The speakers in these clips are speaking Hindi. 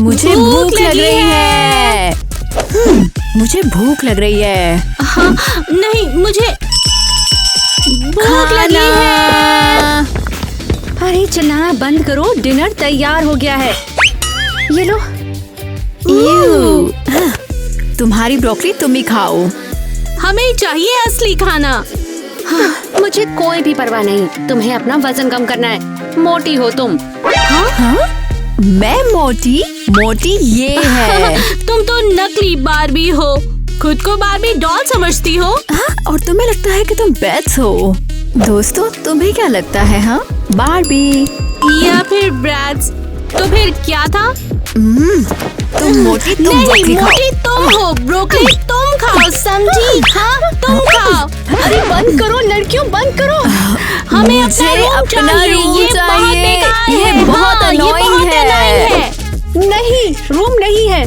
मुझे भूख लग रही है। मुझे भूख लग रही है। हाँ, नहीं मुझे भूख लगी है। अरे चिल्लाना बंद करो, डिनर तैयार हो गया है। ये लो। तुम्हारी ब्रोकली तुम ही खाओ। हमें चाहिए असली खाना। हाँ, मुझे कोई भी परवाह नहीं, तुम्हें अपना वजन कम करना है। मोटी हो तुम। हाँ? मैं मोटी? मोटी ये है। तुम तो नकली बार्बी हो, खुद को बार्बी डॉल समझती हो। हाँ? और तुम्हें लगता है कि तुम बेट्स हो। दोस्तों तुम्हें क्या लगता है? हाँ, बार्बी या फिर ब्रैट्स? तो फिर क्या था? तुम मोटी, तुम नहीं, ब्रोकली खाओ। मोटी तुम हो, ब्रोकली तुम खाओ, समझी? हाँ, तुम खाओ। अरे बंद करो लड़कियों, बंद करो। हमें अपना रूम चाहिए। ये बहुत बेकार है। ये बहुत हाँ, ये बहुत annoying है। annoying है। नहीं, रूम नहीं है।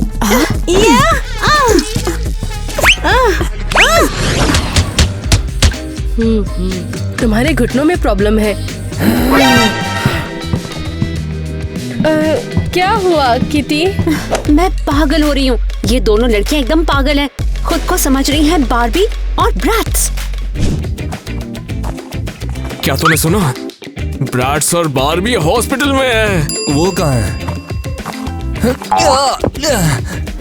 तुम्हारे घुटनों में प्रॉब्लम है। क्या हुआ किटी? मैं पागल हो रही हूँ। ये दोनों लड़कियाँ एकदम पागल हैं। खुद को समझ रही हैं बार्बी और ब्रैट्स। क्या तूने सुना? ब्रैट्स और बार्बी हॉस्पिटल में है। वो कहाँ है?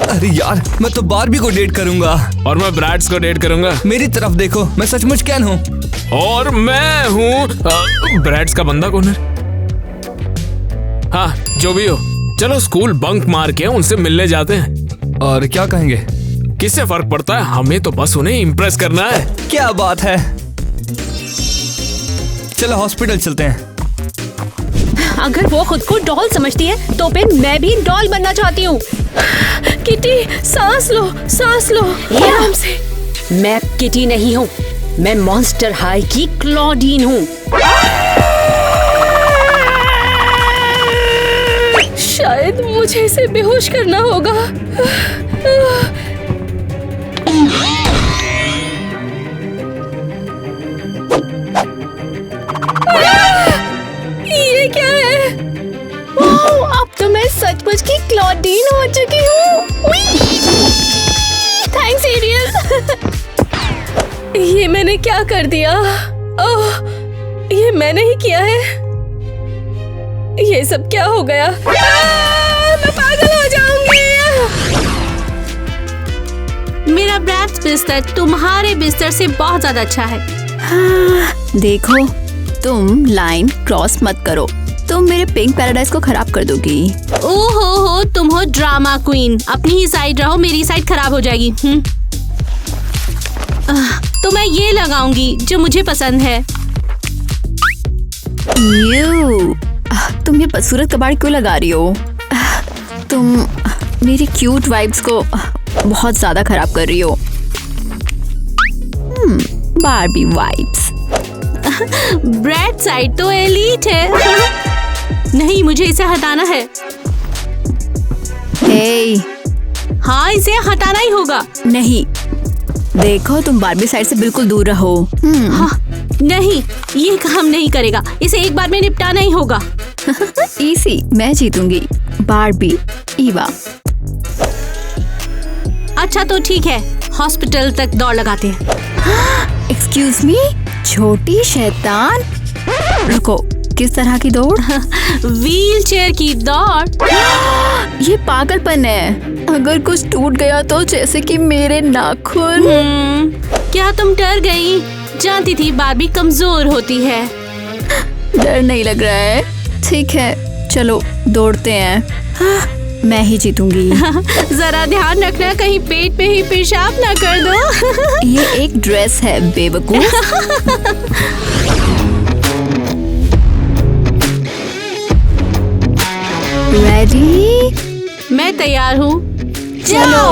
अरे यार, मैं तो बार्बी को डेट करूंगा। और मैं ब्रैट्स को डेट करूंगा। मेरी तरफ देखो, मैं सचमुच कैन हूँ। और मैं हूँ ब्रैट्स का बंदा कौन है? हाँ, जो भी हो, चलो स्कूल बंक मार के उनसे मिलने जाते हैं। और क्या कहेंगे? किससे फर्क पड़ता है, हमें तो बस उन्हें इम्प्रेस करना है। क्या बात है, चलो हॉस्पिटल चलते हैं। अगर वो खुद को डॉल समझती है तो फिर मैं भी डॉल बनना चाहती हूँ। किटी सांस लो, सांस लो आराम से। मैं किटी नहीं हूँ, मैं मॉन्स्टर हाई की क्लॉडीन हूँ। शायद मुझे इसे बेहोश करना होगा। ये क्या है? अब तो मैं सचमुच की क्लॉडीन हो चुकी हूँ। Thanks Ariel. ये मैंने क्या कर दिया? ओह, ये मैंने ही किया है। ये सब क्या हो गया? मैं पागल हो जाऊंगी। मेरा ब्रैट्स बिस्तर तुम्हारे बिस्तर से बहुत ज्यादा अच्छा है। देखो, तुम लाइन क्रॉस मत करो, तुम मेरे पिंक पैराडाइज को खराब कर दोगी। ओहो, तुम हो ड्रामा क्वीन। अपनी ही साइड रहो, मेरी साइड खराब हो जाएगी। तो मैं ये लगाऊंगी जो मुझे पसंद है। तुम ये बदसूरत कबाड़ क्यों लगा रही हो? तुम मेरी क्यूट वाइब्स को बहुत ज्यादा खराब कर रही हो। Barbie vibes. ब्रैट साइड तो एलीट है। नहीं, मुझे इसे हटाना है। हाँ, इसे हटाना ही होगा। नहीं, देखो तुम बार्बी साइड से बिल्कुल दूर रहो। हाँ, नहीं, ये काम नहीं करेगा। इसे एक बार में निपटाना ही होगा। इसी, मैं जीतूंगी। बार्बी, ईवा। अच्छा तो ठीक है, हॉस्पिटल तक दौड़ लगाते हैं। एक्सक्यूज मी, छोटी शैतान। रुको, किस तरह की दौड़? व्हील चेयर की दौड़। ये पागलपन है। अगर कुछ टूट गया तो, जैसे कि मेरे नाखून। क्या तुम डर गई? जानती थी बार्बी कमजोर होती है। डर नहीं लग रहा है। ठीक है, चलो दौड़ते हैं। मैं ही जीतूंगी। जरा ध्यान रखना, कहीं पेट पे ही पेशाब ना कर दो। ये एक ड्रेस है बेवकूफ। रेडी? मैं तैयार हूँ। चलो।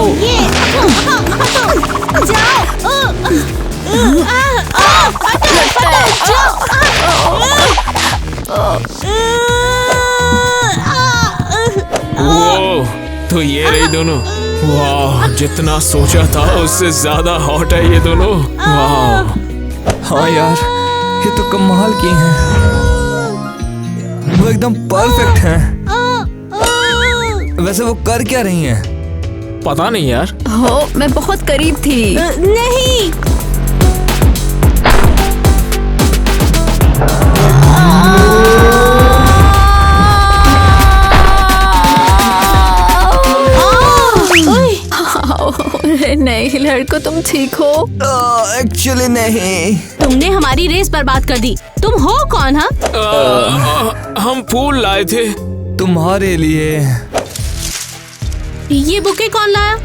वो तो ये रही दोनों। वाह, जितना सोचा था उससे ज्यादा हॉट है ये दोनों। वाह। हाँ यार, ये तो कमाल की हैं। वो एकदम परफेक्ट हैं। वैसे वो कर क्या रही हैं? पता नहीं यार। हो, मैं बहुत करीब थी। नहीं। नहीं लड़को, तुम ठीक हो? एक्चुअली नहीं। तुमने हमारी रेस बर्बाद कर दी। तुम हो कौन? हाँ, हम फूल लाए थे तुम्हारे लिए। ये बुके कौन लाया?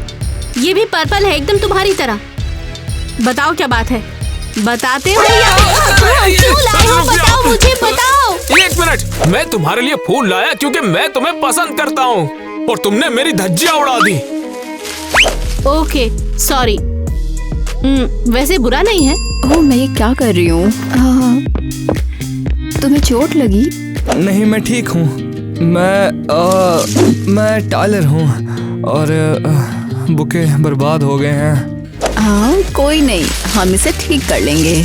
ये भी पर्पल है, एकदम तुम्हारी तरह। बताओ क्या बात है, बताते हो या क्यों लाए हो? बताओ मुझे, बताओ। 1 मिनट, मैं तुम्हारे लिए फूल लाया क्योंकि मैं तुम्हें पसंद करता हूँ और तुमने मेरी धज्जियां उड़ा दी। Okay, sorry. वैसे बुरा नहीं है। ओह, मैं ये क्या कर रही हूँ? तुम्हें चोट लगी? नहीं, मैं ठीक हूँ। मैं टायलर हूँ और बुके बर्बाद हो गए हैं। हाँ, कोई नहीं, हम इसे ठीक कर लेंगे।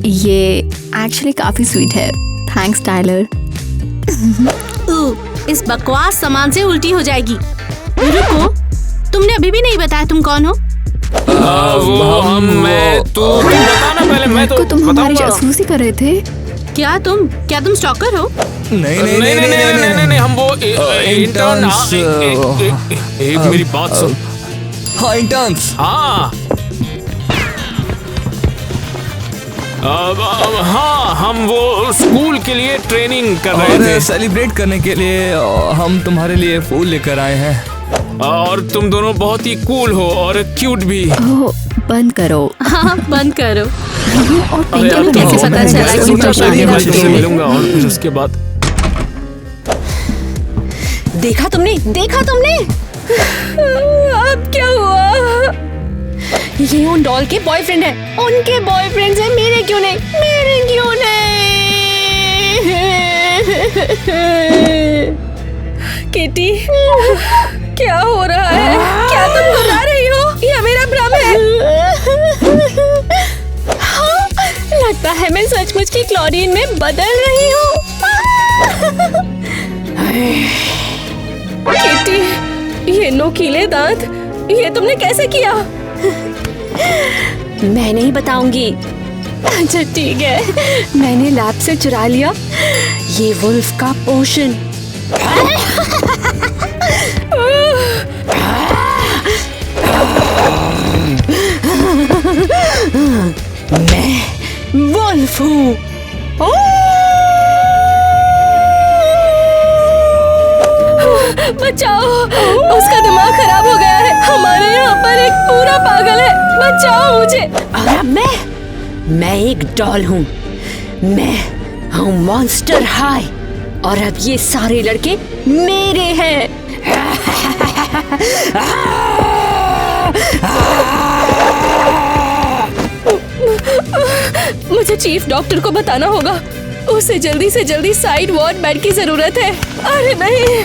ये एक्चुअली काफी स्वीट है। Thanks Tyler. इस बकवास सामान से उल्टी हो जाएगी। रुको, तुमने अभी भी नहीं बताया तुम कौन हो? तू बताना पहले। मैं तो तुम हमारी बताऊंगा। जासूसी कर रहे थे? क्या तुम स्टॉकर हो? नहीं, हम वो इंटर्न। एक मेरी बात सुन। हाँ, इंटर्न्स। हाँ, हाँ, हम वो स्कूल के लिए ट्रेनिंग कर रहे थे। सेलिब्रेट करने के लिए हम तुम्हारे लिए फूल लेकर आए हैं। और तुम दोनों बहुत ही कूल हो और क्यूट भी। ओह, बंद करो। हाँ, बंद करो। और अरे पिंकी को कैसे पता चला कि तुम शादी मैं कर तुमसे रही हो? मिलूंगा और फिर उसके बाद। देखा तुमने? अब क्या हुआ? ये उन डॉल के बॉयफ्रेंड है। उनके बॉयफ्रेंड हैं, मेरे क्यों नहीं? किटी, क्या हो रहा है? क्या तुम घबरा रही हो या मेरा भ्रम है? हाँ, लगता है मैं सचमुच की क्लोरीन में बदल रही हूँ। किटी, ये नोकीले दांत, ये तुमने कैसे किया? मैं नहीं बताऊंगी। अच्छा ठीक है, मैंने लैब से चुरा लिया ये वुल्फ का पोशन। मैं वुल्फ हूँ। बचाओ, उसका दिमाग खराब हो गया है। हमारे यहाँ पर एक पूरा पागल है, बचाओ मुझे। और अब मैं एक डॉल हूँ। मैं हूँ मॉन्स्टर हाई और अब ये सारे लड़के मेरे हैं। मुझे चीफ डॉक्टर को बताना होगा। उसे जल्दी से जल्दी साइड वार्ड बेड की जरूरत है। अरे नहीं।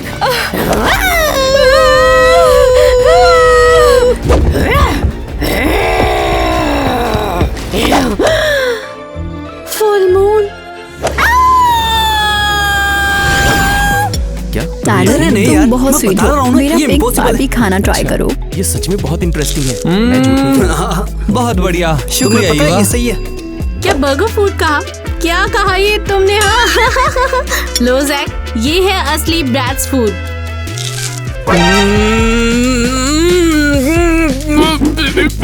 Full moon. क्या? टाइलर, तुम बहुत स्वीट हो। मेरा पिंक पार्टी खाना ट्राई करो। ये सच में बहुत इंटरेस्टिंग है। मैं झूठ नहीं बोल रहा। बहुत बढ़िया, तुम्हें शुक्रिया पता है ईवा। ये सही है। क्या बर्गर फूड कहा? क्या कहा ये तुमने? हाँ। लो जैक, ये है असली ब्रैट्स फूड।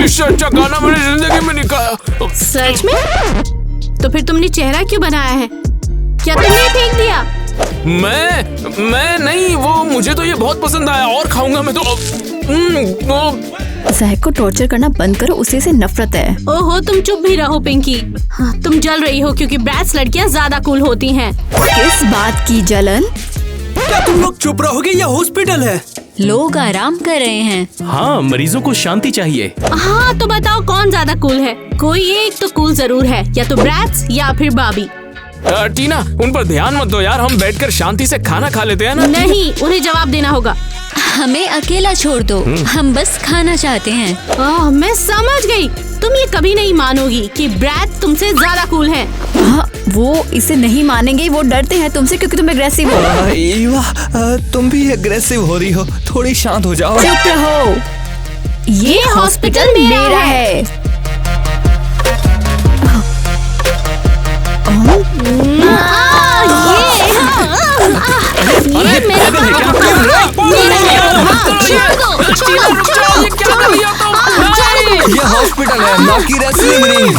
इससे अच्छा गाना मैंने जिंदगी में नहीं खाया। सच में? तो फिर तुमने चेहरा क्यों बनाया है? क्या तुमने फेंक दिया? मैं नहीं, वो मुझे तो ये बहुत पसंद आया और खाऊंगा मैं तो। जैक को टॉर्चर करना बंद करो, उसे से नफरत है। ओहो, तुम चुप भी रहो पिंकी। हाँ, तुम जल रही हो क्योंकि ब्रैट्स लड़कियां ज्यादा कूल होती हैं। किस बात की जलन? क्या तुम लोग चुप रहोगे? या हॉस्पिटल है? लोग आराम कर रहे हैं। हाँ, मरीजों को शांति चाहिए। हाँ, तो बताओ कौन ज्यादा कूल है? कोई एक तो कूल जरूर है, या तो ब्रैट्स या फिर बाबी। टीना, उन पर ध्यान मत दो यार, हम बैठकर शांति से खाना खा लेते हैं ना। नहीं, उन्हें जवाब देना होगा। हमें अकेला छोड़ दो, हम बस खाना चाहते हैं। मैं समझ गई। तुम ये कभी नहीं मानोगी कि ब्रैड तुमसे ज्यादा कूल है। हाँ, वो इसे नहीं मानेंगे, वो डरते हैं तुमसे क्योंकि तुम एग्रेसिव हो। ईवा, तुम भी एग्रेसिव हो रही हो, थोड़ी शांत हो जाओ। चुप रहो, ये हॉस्पिटल मेरा है। ये हॉस्पिटल है, ना कि रेसलिंग रिंग।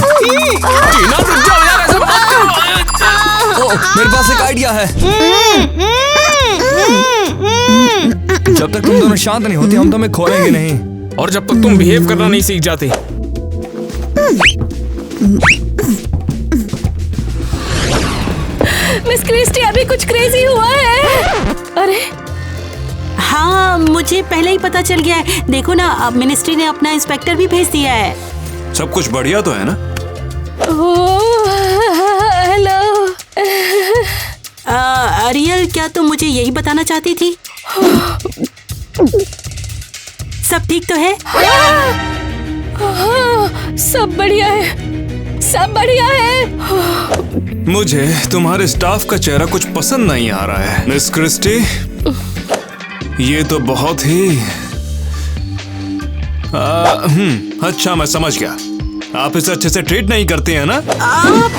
मेरे पास एक आइडिया है। जब तक तुम दोनों शांत नहीं होती हम तुम्हें खोलेंगे नहीं। और जब तक तुम बिहेव करना नहीं सीख जाते। मिस क्रिस्टी, अभी कुछ क्रेजी हुआ है। अरे हाँ, मुझे पहले ही पता चल गया है। देखो ना, अब मिनिस्ट्री ने अपना इंस्पेक्टर भी भेज दिया है। सब कुछ बढ़िया तो है ना? हेलो अरियल, क्या तुम मुझे यही बताना चाहती थी? सब ठीक तो है? सब बढ़िया है, सब बढ़िया है। मुझे तुम्हारे स्टाफ का चेहरा कुछ पसंद नहीं आ रहा है मिस क्रिस्टी। ये तो बहुत ही अच्छा, मैं समझ गया। आप इसे अच्छे से ट्रीट नहीं करते हैं ना?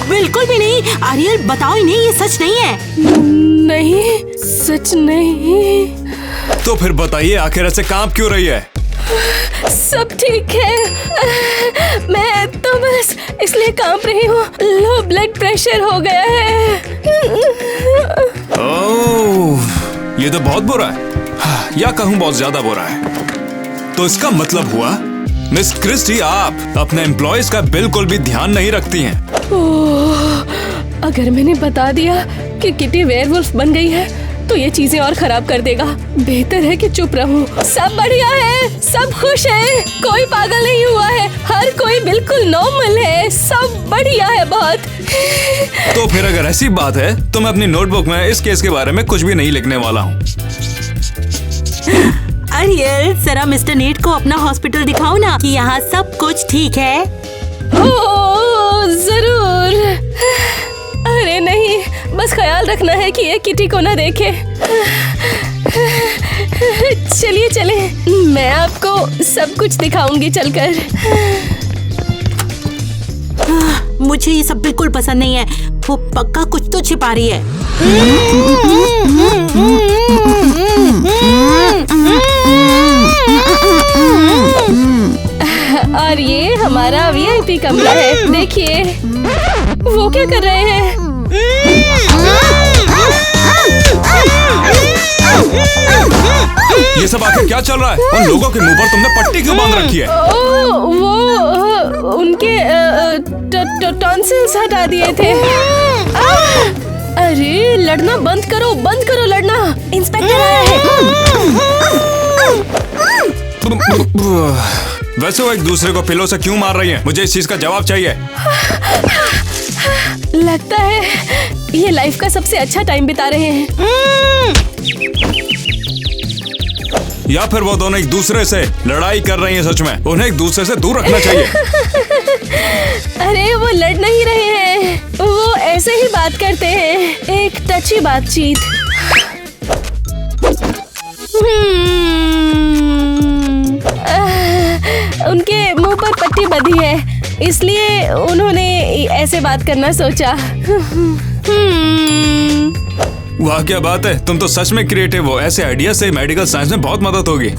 बिल्कुल भी नहीं। अरियल, बताओ ही नहीं, ये सच नहीं है। नहीं, सच नहीं। तो फिर बताइए, आखिर ऐसे काम क्यों रही है? सब ठीक है, मैं तो बस इसलिए कांप रही हूँ। लो ब्लड प्रेशर हो गया है। ओह, ये तो बहुत बुरा है, या कहूँ बहुत ज्यादा बुरा है। तो इसका मतलब हुआ मिस क्रिस्टी, आप अपने एम्प्लॉयज का बिल्कुल भी ध्यान नहीं रखती हैं। ओह, अगर मैंने बता दिया कि किटी वेयरवुल्फ बन गई है तो ये चीजें और खराब कर देगा। बेहतर है कि चुप रहूं। सब बढ़िया है, सब खुश है, कोई पागल नहीं हुआ है, हर कोई बिल्कुल नॉर्मल है, सब बढ़िया है बहुत। तो फिर अगर ऐसी बात है तो मैं अपनी नोटबुक में इस केस के बारे में कुछ भी नहीं लिखने वाला हूँ। अरियल, जरा मिस्टर नेट को अपना हॉस्पिटल दिखाओ ना कि यहाँ सब कुछ ठीक है। ओह, जरूर। अरे नहीं, बस ख्याल रखना है कि ये किटी को ना देखे। चलिए चले, मैं आपको सब कुछ दिखाऊंगी चलकर। मुझे ये सब बिल्कुल पसंद नहीं है। वो पक्का कुछ तो छिपा रही है। और ये हमारा वीआईपी कमरा है, देखिए वो क्या कर रहे हैं। ये सब आखिर क्या चल रहा है? उन लोगों के मुंह पर तुमने पट्टी क्यों बांध रखी है? वो उनके टॉन्सिल्स हटा दिए थे। अरे लड़ना बंद करो लड़ना। इंस्पेक्टर आया है। वैसे वो एक दूसरे को पिलो से क्यों मार रही हैं? मुझे इस चीज का जवाब चाहिए। लगता है ये लाइफ का सबसे अच्छा टाइम बिता रहे हैं। या फिर वो दोनों एक दूसरे से लड़ाई कर रही हैं? सच में उन्हें एक दूसरे से दूर रखना चाहिए। अरे वो लड़ नहीं रहे हैं, वो ऐसे ही बात करते हैं, एक टची बातचीत। उनके मुंह पर पट्टी बंधी है, इसलिए उन्होंने ऐसे बात करना सोचा। वाह क्या बात है, तुम तो सच में क्रिएटिव हो। ऐसे आइडिया से मेडिकल साइंस में बहुत मदद होगी।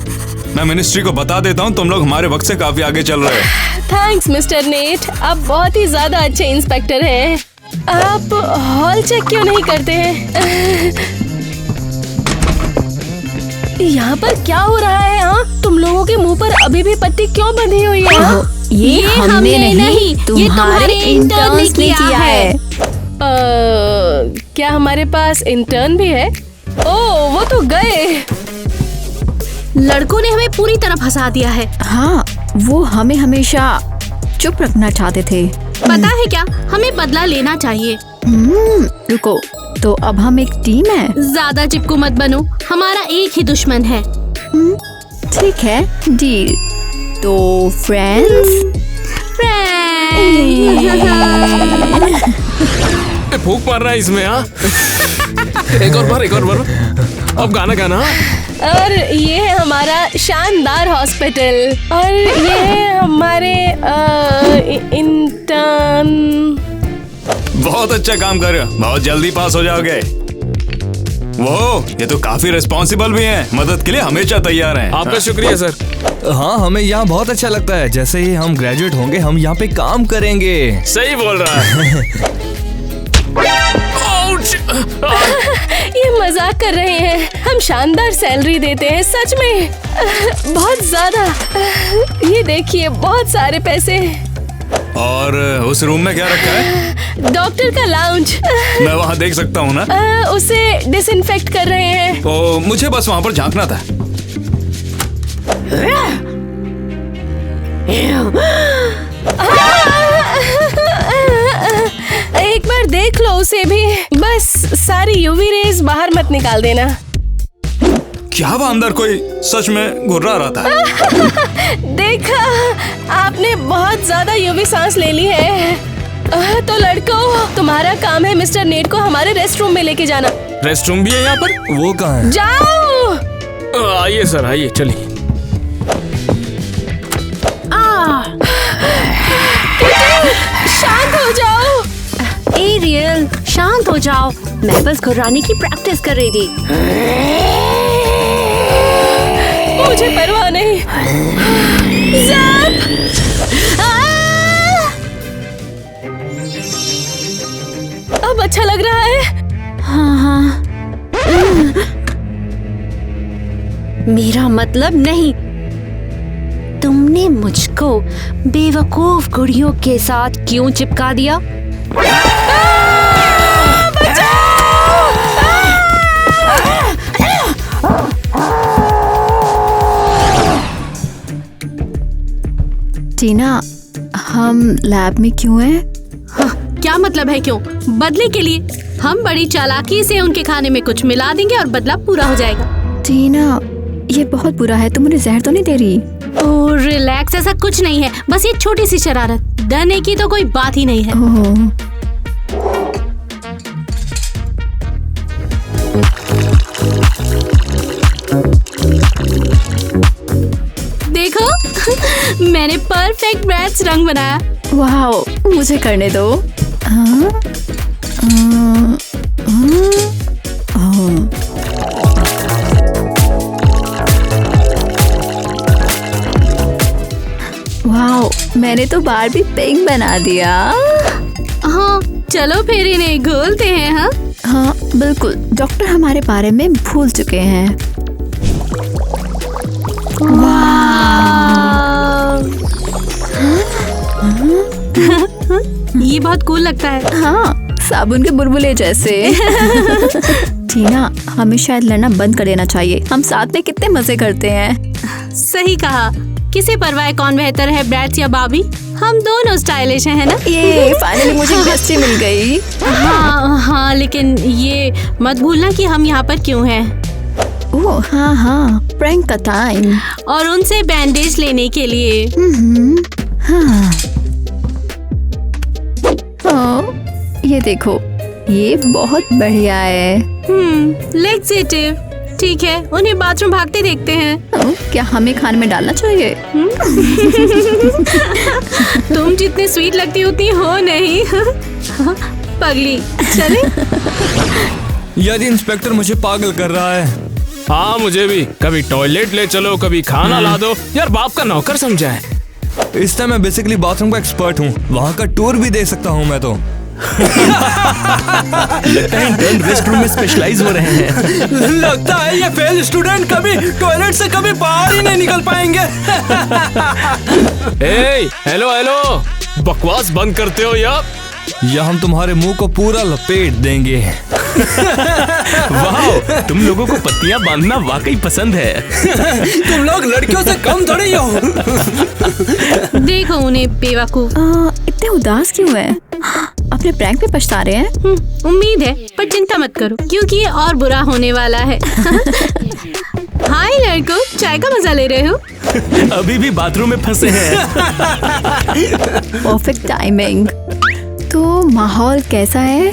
मैं मिनिस्ट्री को बता देता हूँ, तुम लोग हमारे वक्त से काफी आगे चल रहे हो। थैंक्स मिस्टर नेट, आप बहुत ही ज्यादा अच्छे इंस्पेक्टर हैं। आप हॉल चेक क्यों नहीं करते हैं? यहाँ पर क्या हो रहा है? हाँ, तुम लोगों के मुंह पर अभी भी पट्टी क्यों बंधी हुई है? ये हमने नहीं, तुम्हारे इंटर्न ने किया है। क्या हमारे पास इंटर्न भी है? ओह, वो तो गए। लड़कों ने हमें पूरी तरह फंसा दिया है। हाँ, वो हमें हमेशा चुप रखना चाहते थे। पता है क्या, हमें बदला लेना चाहिए। रुको, तो अब हम एक टीम है। ज्यादा चिपकू मत बनो, हमारा एक ही दुश्मन है। ठीक है, डील। तो फ्रेंड्स फूंक मार रहा है इसमें। हाँ एक और बार अब गाना गाना। और ये है हमारा शानदार हॉस्पिटल, और ये है हमारे इंटर्न। बहुत अच्छा काम कर रहे हो, बहुत जल्दी पास हो जाओगे। वो ये तो काफी रिस्पॉन्सिबल भी हैं, मदद के लिए हमेशा तैयार हैं। आपका शुक्रिया सर। हाँ, हमें यहाँ बहुत अच्छा लगता है। जैसे ही हम ग्रेजुएट होंगे हम यहाँ पे काम करेंगे। सही बोल रहा है। ये मजाक कर रहे हैं, हम शानदार सैलरी देते हैं, सच में बहुत ज्यादा। ये देखिए, बहुत सारे पैसे। और उस रूम में क्या रखा है? डॉक्टर का लाउंज। मैं वहाँ देख सकता हूँ ना? उसे डिसइंफेक्ट कर रहे हैं। तो मुझे बस वहाँ पर झांकना था। एक बार देख लो उसे भी, बस सारी यूवी रेज बाहर मत निकाल देना। क्या वो अंदर कोई सच में घुर्रा रहा था? देखा, आपने बहुत ज्यादा यूवी सांस ले ली है। तो लड़कों, तुम्हारा काम है मिस्टर नेट को हमारे रेस्ट रूम में लेके जाना। रेस्ट रूम भी है यहाँ पर? वो कहाँ है? जाओ। आइए सर, आइए, चलिए। शांत हो जाओ। एरियल, शांत हो जाओ। मैं बस घुराने की प्रैक्टिस कर रही थी। मुझे परवाह नहीं। अब अच्छा लग रहा है। हाँ। मेरा मतलब नहीं। तुमने मुझको बेवकूफ गुड़ियों के साथ क्यों चिपका दिया? टीना, हम लैब में क्यों हैं? हाँ, क्या मतलब है क्यों? बदले के लिए। हम बड़ी चालाकी से उनके खाने में कुछ मिला देंगे और बदला पूरा हो जाएगा। टीना, ये बहुत बुरा है। तुम मुझे जहर तो नहीं दे रही? ओह रिलैक्स, ऐसा कुछ नहीं है, बस ये छोटी सी शरारत। डरने की तो कोई बात ही नहीं है। ओह, देखो मैंने परफेक्ट ब्रैड्स रंग बनाया। वाओ, मुझे करने दो। हाँ? वाओ, मैंने तो बारबी पिंक बना दिया। हाँ, चलो फिर इन्हें घोलते हैं। हाँ हाँ बिल्कुल, डॉक्टर हमारे बारे में भूल चुके हैं। ये बहुत कूल लगता है। हाँ, साबुन के बुलबुले जैसे। टीना, हमें शायद लड़ना बंद कर देना चाहिए। हम साथ में कितने मजे करते हैं। सही कहा। किसे परवाह है कौन बेहतर है, ब्रैड्स या बाबी? हम दोनों स्टाइलिश हैं, है ना? ये फाइनली मुझे बेस्टी मिल गई। हाँ हाँ, लेकिन ये मत भूलना कि हम यहाँ पर क्यों हैं। ओह हाँ हाँ, प्रैंक का टाइम। और उनसे बैंडेज लेने के लिए। हाँ। ये देखो, ये बहुत बढ़िया है। लेक्सेटिव। ठीक है, उन्हें बाथरूम भागते देखते हैं। क्या हमें खाने में डालना चाहिए? तुम जितने स्वीट लगती उतनी हो नहीं। पगली, चले? यदि इंस्पेक्टर मुझे पागल कर रहा है। हाँ, मुझे भी। कभी टॉयलेट ले चलो, कभी खाना ला दो। यार, बाप का नौकर समझा है। इस टाइम मैं बेसिकली बाथरूम का एक्सपर्ट हूँ। वहाँ का टूर भी दे सकता हूँ मैं तो। लगता है इंटर्न रेस्ट रूम में स्पेशलाइज हो रहे हैं। लगता है ये फेल स्टूडेंट कभी टॉयलेट से कभी बाहर ही नहीं निकल पाएंगे। हेलो हेलो, बकवास बंद करते हो या हम तुम्हारे मुंह को पूरा लपेट देंगे। वाह, तुम लोगों को पत्तियां बांधना वाकई पसंद है। तुम लोग लड़कियों से कम थोड़ी हो। देखो उन्हें बेवकूफ। इतने उदास क्यों है? अपने प्रैंक पे पछता रहे हैं। उम्मीद है, पर चिंता मत करो क्योंकि ये और बुरा होने वाला है। हाय लड़को, चाय का मजा ले रहे हो? अभी भी बाथरूम में फंसे हैं। Perfect timing. तो माहौल कैसा है?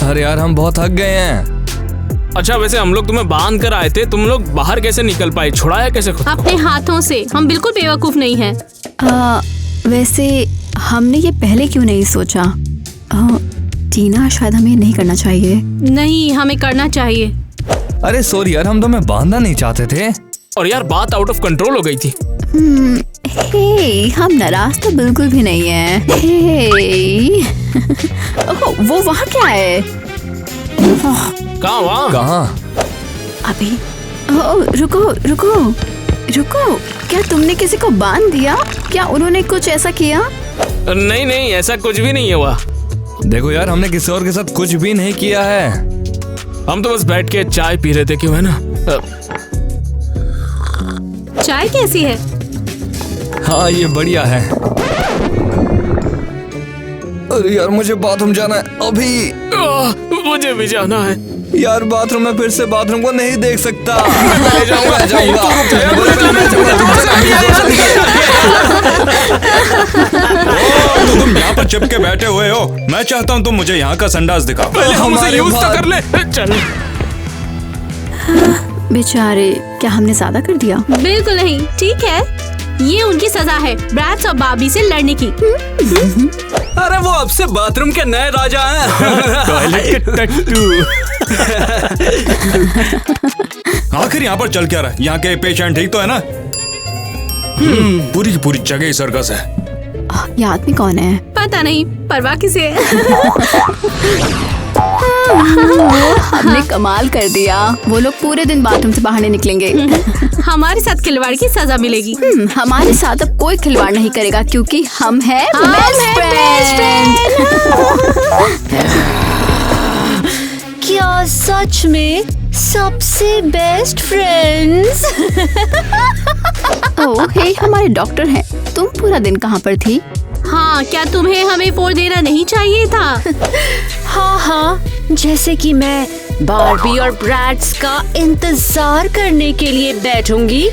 अरे यार हम बहुत थक गए हैं। अच्छा वैसे हम लोग तुम्हें बांध कर आए थे, तुम लोग बाहर कैसे निकल पाए? छुड़ाया कैसे खुद को? अपने हाथों से। हम बिल्कुल बेवकूफ नहीं हैं। वैसे हमने ये पहले क्यों नहीं सोचा? टीना, शायद हमें नहीं करना चाहिए। नहीं, हमें करना चाहिए। अरे सॉरी यार, हम तुम्हें बांधना नहीं चाहते थे। और यार बात आउट ऑफ कंट्रोल हो गई थी। हे, हम नाराज तो बिल्कुल भी नहीं है। हे, वो वहाँ क्या है? कहाँ वहाँ? कहाँ? अभी रुको रुको रुको, क्या तुमने किसी को बांध दिया? क्या उन्होंने कुछ ऐसा किया? नहीं नहीं, ऐसा कुछ भी नहीं हुआ। देखो यार, हमने किसी और के साथ कुछ भी नहीं किया है। हम तो बस बैठ के चाय पी रहे थे, क्यों है ना? चाय कैसी है? हाँ ये बढ़िया है। अरे यार मुझे बाथरूम जाना है अभी। मुझे भी जाना है यार, बाथरूम में फिर से बाथरूम को नहीं देख सकता। मैं जाऊंगा। तो तुम यहाँ पर चिपके बैठे हुए हो। मैं चाहता हूँ तुम मुझे यहाँ का संडास दिखाओ। पहले हम उसे यूज तो कर ले। चल। बेचारे, क्या हमने ज्यादा कर दिया? बिल्कुल नहीं, ठीक है। ये उनकी सजा है ब्रैट्स और बाबी से लड़ने की। अरे वो अब से बाथरूम के नए राजा हैं। टॉयलेट के टट्टू। आखिर यहाँ पर चल क्या रहा है? यहाँ के पेशेंट ठीक तो है ना? पूरी की पूरी जगह ही सर्कस है। ये आदमी कौन है? पता नहीं, परवाह किसे है। हमने कमाल कर दिया। वो लोग पूरे दिन बाथरूम से बाहर नहीं निकलेंगे। हमारे साथ खिलवाड़ की सजा मिलेगी। हमारे साथ अब कोई खिलवाड़ नहीं करेगा क्योंकि हम हैं बेस्ट फ्रेंड। क्या सच में सबसे बेस्ट फ्रेंड्स? ओह हे, हमारे डॉक्टर हैं। तुम पूरा दिन कहाँ पर थी? हाँ, क्या तुम्हें हमें 4 देना नहीं चाहिए था? हाँ, जैसे कि मैं बार्बी और ब्रैट्स का इंतजार करने के लिए बैठूंगी।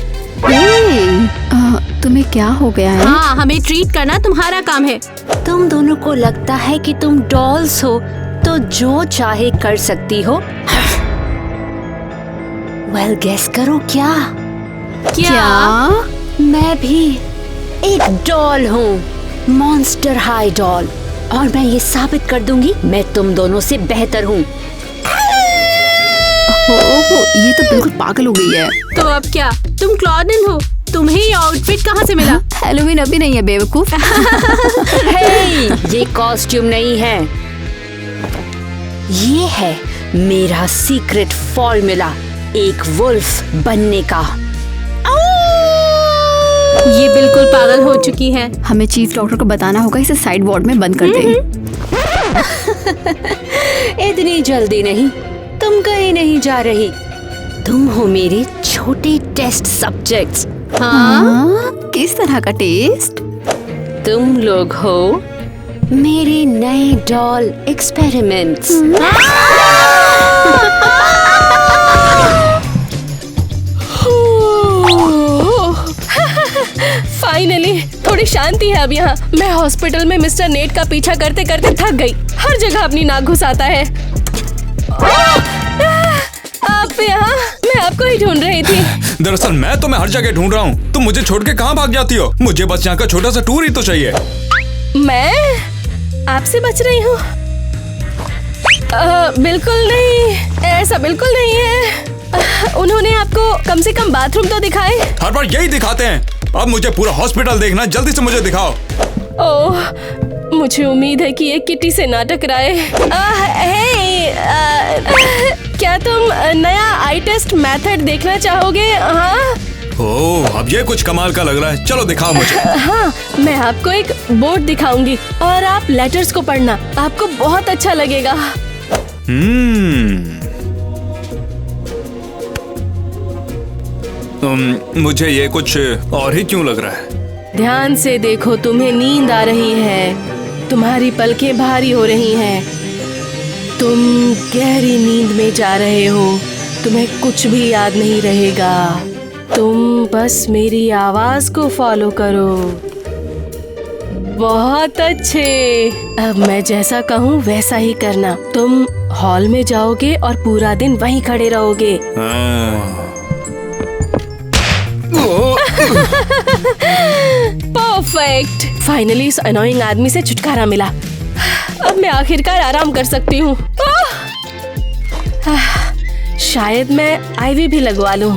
तुम्हें क्या हो गया है? हाँ, हमें ट्रीट करना तुम्हारा काम है। तुम दोनों को लगता है कि तुम डॉल्स हो तो जो चाहे कर सकती हो। वेल गेस करो क्या? मैं भी एक डॉल हूँ, मॉन्स्टर हाई डॉल, और मैं ये साबित कर दूंगी मैं तुम दोनों से बेहतर हूँ। ये तो बिल्कुल पागल हो गई है। तो अब क्या? तुम क्लॉडिन हो। तुम्हें ये आउटफिट कहाँ से मिला? हैलोवीन अभी नहीं है बेवकूफ। हे, ये कॉस्ट्यूम नहीं है, ये है मेरा सीक्रेट फॉर्मूला एक वुल्फ बनने का। ये बिल्कुल पागल हो चुकी है। हमें चीफ डॉक्टर को बताना होगा, इसे साइड वार्ड में बंद कर दे। इतनी जल्दी नहीं, तुम कहीं नहीं जा रही। तुम हो मेरे छोटे टेस्ट सब्जेक्ट्स। हाँ? किस तरह का टेस्ट? तुम लोग हो मेरे नए डॉल एक्सपेरिमेंट्स। फाइनली थोड़ी शांति है अब यहाँ। मैं हॉस्पिटल में मिस्टर नेट का पीछा करते करते थक गई। हर जगह अपनी नाक घुसाता है। आप यहाँ? मैं आपको ही ढूंढ रही थी। दरअसल मैं तुम्हें हर जगह ढूंढ रहा हूँ। तुम मुझे छोड़ के कहाँ भाग जाती हो? मुझे बस यहाँ का छोटा सा टूर ही तो चाहिए। मैं आपसे बच रही हूँ? बिल्कुल नहीं, ऐसा बिल्कुल नहीं है। उन्होंने आपको कम से कम बाथरूम तो दिखाए। हर बार यही दिखाते हैं। अब मुझे पूरा हॉस्पिटल देखना, जल्दी से मुझे दिखाओ। ओह, मुझे उम्मीद है कि ये किटी से ना टकराए। क्या तुम नया आई टेस्ट मेथड देखना चाहोगे? हाँ? ओह, अब ये कुछ कमाल का लग रहा है। चलो दिखाओ मुझे। हाँ, मैं आपको एक बोर्ड दिखाऊंगी और आप लेटर्स को पढ़ना, आपको बहुत अच्छा लगेगा। मुझे ये कुछ और ही क्यों लग रहा है? ध्यान से देखो, तुम्हें नींद आ रही है, तुम्हारी पलकें भारी हो रही हैं, तुम गहरी नींद में जा रहे हो, तुम्हें कुछ भी याद नहीं रहेगा। तुम बस मेरी आवाज को फॉलो करो। बहुत अच्छे। अब मैं जैसा कहूँ वैसा ही करना। तुम हॉल में जाओगे और पूरा दिन वहीं खड़े रहोगे। परफेक्ट। फाइनली इस अनोइंग आदमी से छुटकारा मिला। अब मैं आखिरकार आराम कर सकती हूँ। शायद मैं आईवी भी लगवा लूं।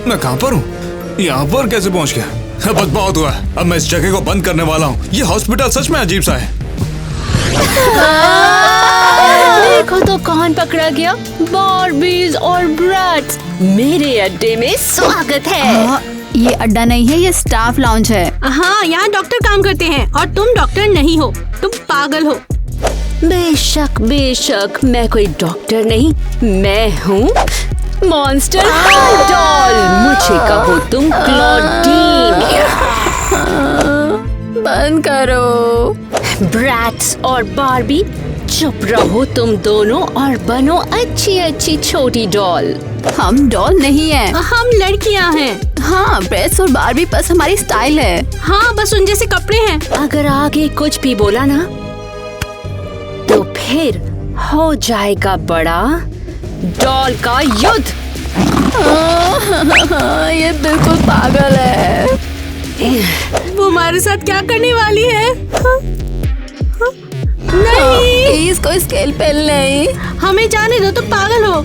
मैं कहाँ पर हूँ? यहाँ पर कैसे पहुँच गया? बस बहुत हुआ। अब मैं इस जगह को बंद करने वाला हूँ। ये हॉस्पिटल सच में अजीब सा है। देखो तो कौन पकड़ा गया। बार्बीज और ब्रैट्स, मेरे अड्डे में स्वागत है। ये अड्डा नहीं है, ये स्टाफ लाउंज है। हाँ, यहाँ डॉक्टर काम करते हैं और तुम डॉक्टर नहीं हो, तुम पागल हो। बेशक बेशक, मैं कोई डॉक्टर नहीं, मैं हूँ मॉन्स्टर डॉल। मुझे कहो तुम क्लॉडीन। बंद करो। ब्रैट्स और बार्बी, चुप रहो तुम दोनों और बनो अच्छी अच्छी छोटी डॉल। हम डॉल नहीं है, हम लड़कियाँ हैं। हाँ, ब्रैट्स और बार्बी बस हमारी स्टाइल है। हाँ, बस उन जैसे कपड़े हैं। अगर आगे कुछ भी बोला ना तो फिर हो जाएगा बड़ा डॉल का युद्ध। ये बिल्कुल पागल है। वो हमारे साथ क्या करने वाली है? नहीं, इसको स्केल पेन नहीं। हमें जाने दो, तुम पागल हो।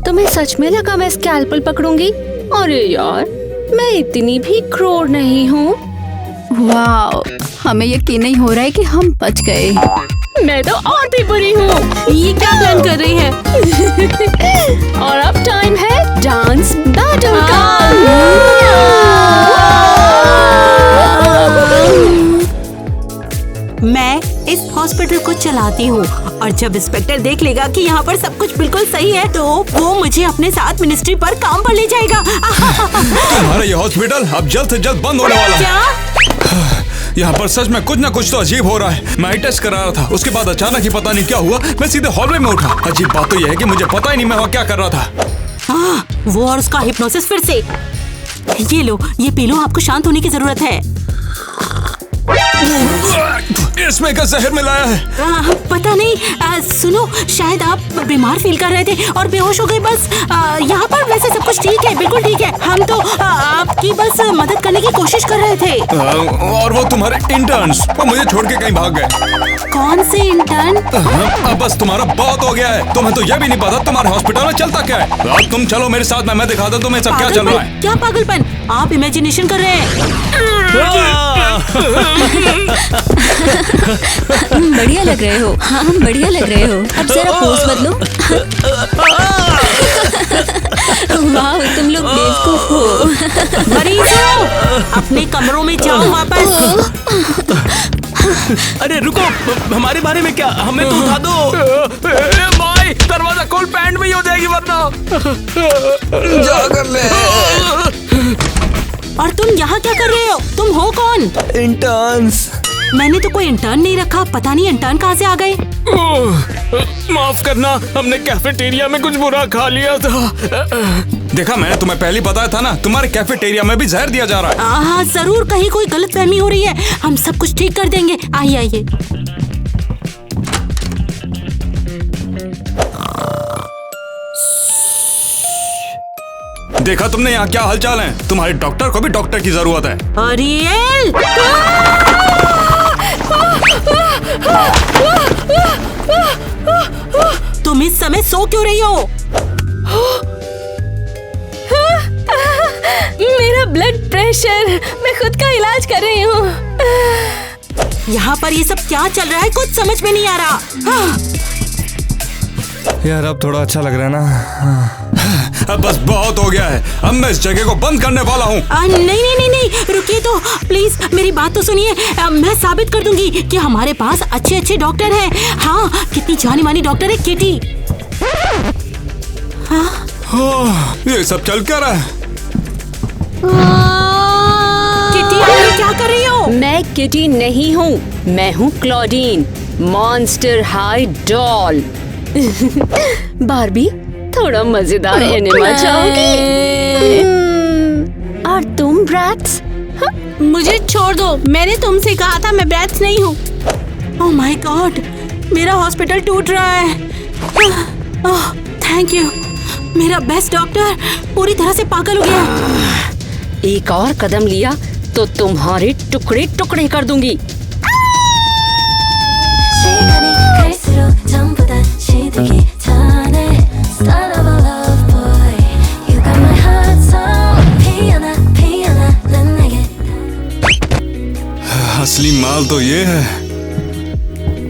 तुम्हें सच में लगा मैं स्कैल्पल पकड़ूंगी? अरे यार, मैं इतनी भी क्रूर नहीं हूँ। वाओ, हमें यकीन नहीं हो रहा है कि हम बच गए। मैं तो और भी बुरी हूँ। ये क्या प्लान कर रही है? और अब टाइम है डांस बैटल का। मैं इस हॉस्पिटल को चलाती हूँ और जब इंस्पेक्टर देख लेगा कि यहाँ पर सब कुछ बिल्कुल सही है तो वो मुझे अपने साथ मिनिस्ट्री पर काम पर ले जाएगा। तुम्हारा ये हॉस्पिटल अब जल्द से जल्द बंद होने वाला है। क्या? यहाँ पर सच में कुछ ना कुछ तो अजीब हो रहा है। मैं टेस्ट करा रहा था, उसके बाद अचानक ही पता नहीं क्या हुआ, मैं सीधे हॉलवे में उठा। अजीब बात तो यह है कि मुझे पता ही नहीं मैं वहाँ क्या कर रहा था। वो और उसका हिप्नोसिस फिर से। ये लो, ये पी लो, आपको शांत होने की जरूरत है। इसमें क्या जहर मिलाया है? पता नहीं। सुनो, शायद आप बीमार फील कर रहे थे और बेहोश हो गए। बस यहाँ पर वैसे सब कुछ ठीक है, बिल्कुल ठीक है। हम तो आपकी बस मदद करने की कोशिश कर रहे थे। और वो तुम्हारे इंटर्न्स, वो मुझे छोड़ के कहीं भाग गए। कौन से इंटर्न? अब बस तुम्हारा बहुत हो गया है। तुम्हें तो यह भी नहीं पता तुम्हारे हॉस्पिटल में चलता क्या है। अब तुम चलो मेरे साथ, मैं दिखाता हूँ तुम्हें सब क्या चल रहा है। क्या पागलपन? आप इमेजिनेशन कर रहे हैं। बढ़िया लग रहे हो। हाँ, बढ़िया लग रहे हो। अब जरा पोज बदलो। वाह, तुम लोग बेवकूफ हो। मरीजों, अपने कमरों में जाओ वापस। अरे रुको, हमारे बारे में क्या? हमें तो उठा दो। भाई, दरवाजा खोल, पैंट में ही हो जाएगी वरना। जा कर ले। और तुम यहाँ क्या कर रहे हो? तुम हो कौन? इंटर्न्स। मैंने तो कोई इंटर्न नहीं रखा। पता नहीं इंटर्न कहाँ से आ गए। माफ करना, हमने कैफेटेरिया में कुछ बुरा खा लिया था। देखा, मैंने तुम्हें पहले ही बताया था ना, तुम्हारे कैफेटेरिया में भी जहर दिया जा रहा है। हाँ, जरूर कहीं कोई गलतफहमी हो रही है। हम सब कुछ ठीक कर देंगे। आइए आइए। देखा तुमने यहाँ क्या हालचाल है? तुम्हारे डॉक्टर को भी डॉक्टर की जरूरत है। अरियल! तुम इस समय सो क्यों रही हो? मेरा ब्लड प्रेशर, मैं खुद का इलाज कर रही हूँ। यहाँ पर ये सब क्या चल रहा है? कुछ समझ में नहीं आ रहा। यार, अब थोड़ा अच्छा लग रहा है ना। अब बस बहुत हो गया है। अब मैं इस जगह को बंद करने वाला हूँ। नहीं नहीं नहीं नहीं, रुकिए तो प्लीज, मेरी बात तो सुनिए। मैं साबित कर दूंगी कि हमारे पास अच्छे अच्छे डॉक्टर हैं। हाँ, कितनी जानी मानी डॉक्टर है किटी। ये सब चल क्या रहा है? किटी नहीं हूँ, मैं हूँ क्लॉडीन, मॉन्स्टर हाई डॉल। बार्बी, थोड़ा मजेदार एनिमा चाहोगी? और तुम ब्रैट्स? मुझे छोड़ दो, मैंने तुमसे कहा था मैं ब्रैट्स नहीं हूँ। ओह माय गॉड, मेरा हॉस्पिटल टूट रहा है। ओह थैंक यू, मेरा बेस्ट डॉक्टर पूरी तरह से पागल हो गया। एक और कदम लिया तो तुम्हारे टुकड़े टुकड़े कर दूंगी। असली माल तो ये है।